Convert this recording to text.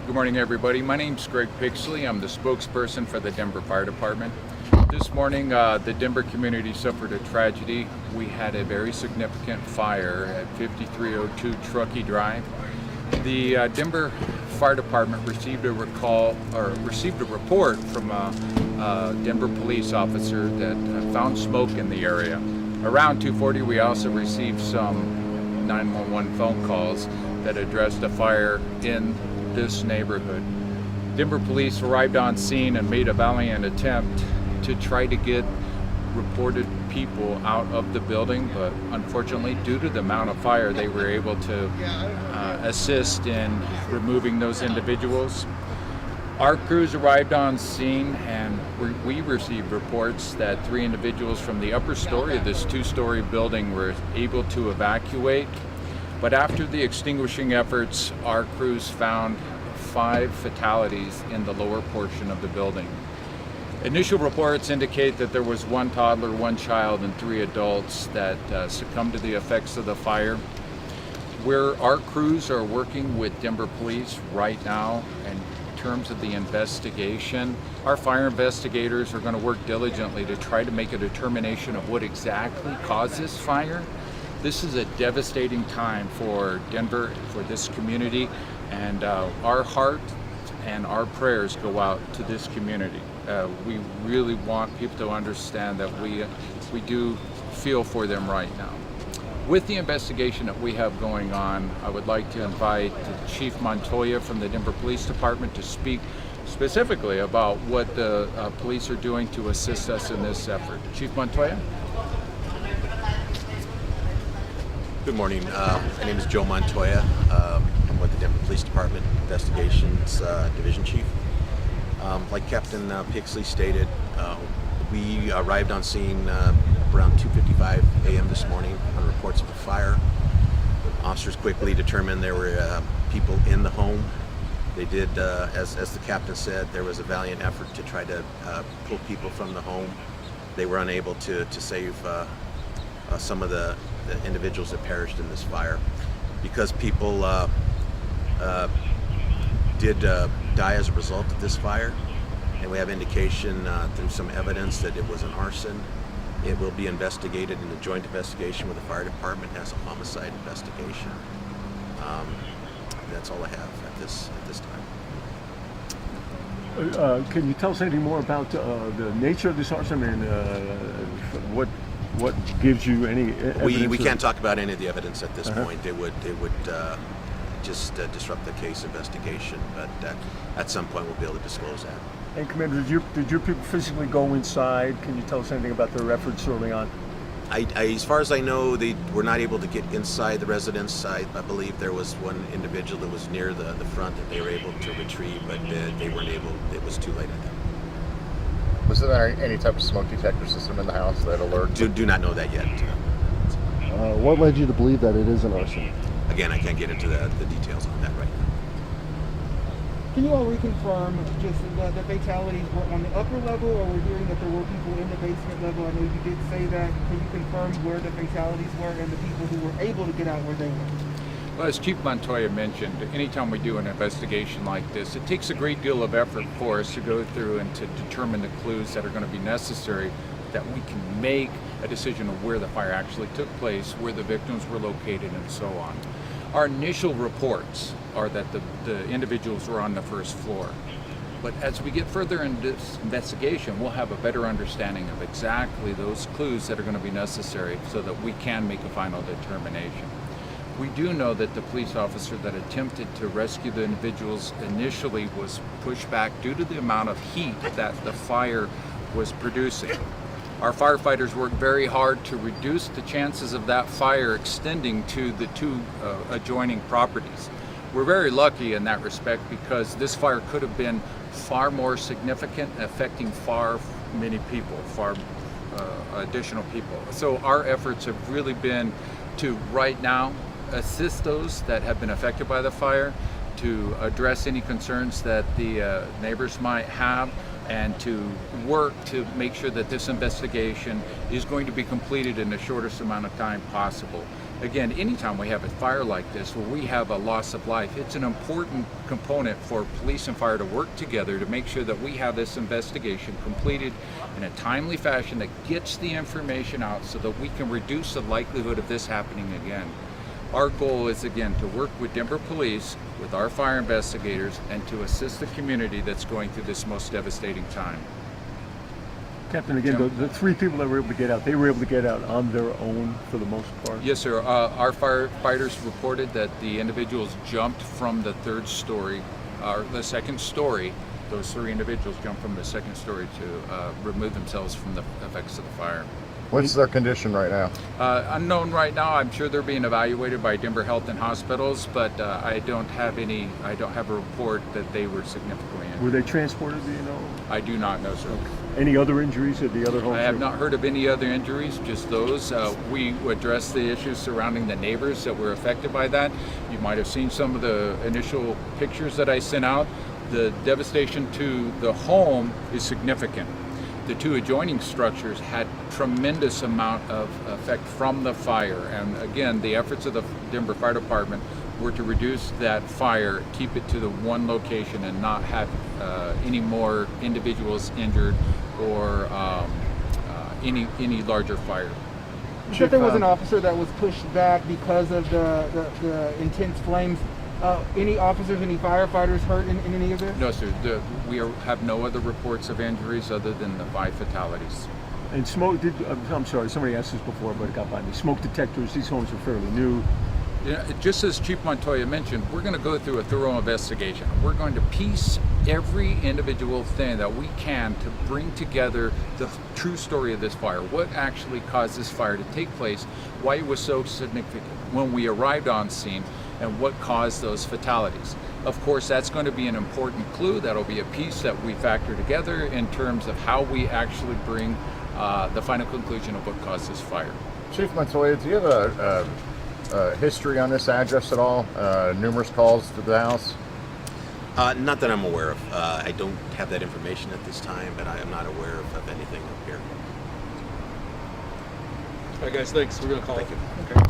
Good morning, everybody. My name's Greg Pixley. I'm the spokesperson for the Denver Fire Department. This morning, the Denver community suffered a tragedy. We had a very significant fire at 5302 Truckee Drive. The Denver Fire Department received a report from a Denver police officer that found smoke in the area. Around 2:40, we also received some 911 phone calls that addressed a fire in this neighborhood. Denver police arrived on scene and made a valiant attempt to try to get reported people out of the building, but unfortunately, due to the amount of fire, they were able to assist in removing those individuals. Our crews arrived on scene and we received reports that 3 individuals from the upper story of this 2-story building were able to evacuate. But after the extinguishing efforts, our crews found 5 fatalities in the lower portion of the building. Initial reports indicate that there was 1 toddler, 1 child, and 3 adults that succumbed to the effects of the fire. Where our crews are working with Denver Police right now in terms of the investigation, our fire investigators are going to work diligently to try to make a determination of what exactly caused this fire. This is a devastating time for Denver, for this community, and our heart and our prayers go out to this community. We really want people to understand that we do feel for them right now. With the investigation that we have going on, I would like to invite Chief Montoya from the Denver Police Department to speak specifically about what the police are doing to assist us in this effort. Chief Montoya? Good morning. My name is Joe Montoya. I'm with the Denver Police Department Investigations Division Chief. Like Captain Pixley stated, we arrived on scene around 2:55 a.m. this morning on reports of a fire. Officers quickly determined there were people in the home. They did, as the captain said, there was a valiant effort to try to pull people from the home. They were unable to save some of the individuals that perished in this fire. Because people did die as a result of this fire, and we have indication through some evidence that it was an arson. It will be investigated in a joint investigation with the fire department as a homicide investigation. That's all I have at this time. Can you tell us anything more about the nature of this arson and what gives you any evidence? We can't talk about any of the evidence at this point. It would just disrupt the case investigation, but at some point we'll be able to disclose that. And Commander, did your people physically go inside? Can you tell us anything about their efforts early on? As far as I know, they were not able to get inside the residence. I believe there was one individual that was near the front that they were able to retrieve, but they weren't able. It was too late at that. Was there any type of smoke detector system in the house that alerted? Do not know that yet. What led you to believe that it is an arson? Again, I can't get into the details on that right now. Can you all reconfirm just the fatalities were on the upper level, or we're hearing that there were people in the basement level? I know you did say that. Can you confirm where the fatalities were and the people who were able to get out where they were? Well, as Chief Montoya mentioned, anytime we do an investigation like this, it takes a great deal of effort for us to go through and to determine the clues that are going to be necessary that we can make a decision of where the fire actually took place, where the victims were located, and so on. Our initial reports are that the individuals were on the first floor. But as we get further into this investigation, we'll have a better understanding of exactly those clues that are going to be necessary so that we can make a final determination. We do know that the police officer that attempted to rescue the individuals initially was pushed back due to the amount of heat that the fire was producing. Our firefighters worked very hard to reduce the chances of that fire extending to the 2 adjoining properties. We're very lucky in that respect because this fire could have been far more significant, affecting far many people, additional people. So our efforts have really been to right now assist those that have been affected by the fire, to address any concerns that the neighbors might have, and to work to make sure that this investigation is going to be completed in the shortest amount of time possible. again, anytime we have a fire like this where we have a loss of life, it's an important component for police and fire to work together to make sure that we have this investigation completed in a timely fashion that gets the information out so that we can reduce the likelihood of this happening again. Our goal is, again, to work with Denver Police, with our fire investigators, and to assist the community that's going through this most devastating time. Captain, again, Jim? the 3 people that were able to get out, they were able to get out on their own for the most part? Yes, sir. Our firefighters reported that the individuals jumped from the 3rd story, or the 2nd story. Those 3 individuals jumped from the 2nd story to remove themselves from the effects of the fire. What's their condition right now? Unknown right now. I'm sure they're being evaluated by Denver Health and Hospitals, but I don't have a report that they were significantly injured. Were they transported, do you know? I do not know, sir. Any other injuries at the other homes? I have not heard of any other injuries, just those. We addressed the issues surrounding the neighbors that were affected by that. You might have seen some of the initial pictures that I sent out. The devastation to the home is significant. The 2 adjoining structures had tremendous amount of effect from the fire. And again, the efforts of the Denver Fire Department were to reduce that fire, keep it to the one location and not have any more individuals injured or any larger fire. You said there was an officer that was pushed back because of the intense flames. Any officers, any firefighters hurt in any of this? No, sir. We have no other reports of injuries other than the 5 fatalities. And smoke, I'm sorry, somebody asked this before, but it got by me. Smoke detectors, these homes are fairly new. Yeah, just as Chief Montoya mentioned, we're going to go through a thorough investigation. We're going to piece every individual thing that we can to bring together the true story of this fire. What actually caused this fire to take place, why it was so significant when we arrived on scene, and what caused those fatalities. Of course, that's going to be an important clue. That'll be a piece that we factor together in terms of how we actually bring the final conclusion of what caused this fire. Chief Montoya, do you have a history on this address at all? Numerous calls to the house? Not that I'm aware of. I don't have that information at this time, but I am not aware of anything up here. All right, guys, thanks. We're going to call Thank it. you. Okay.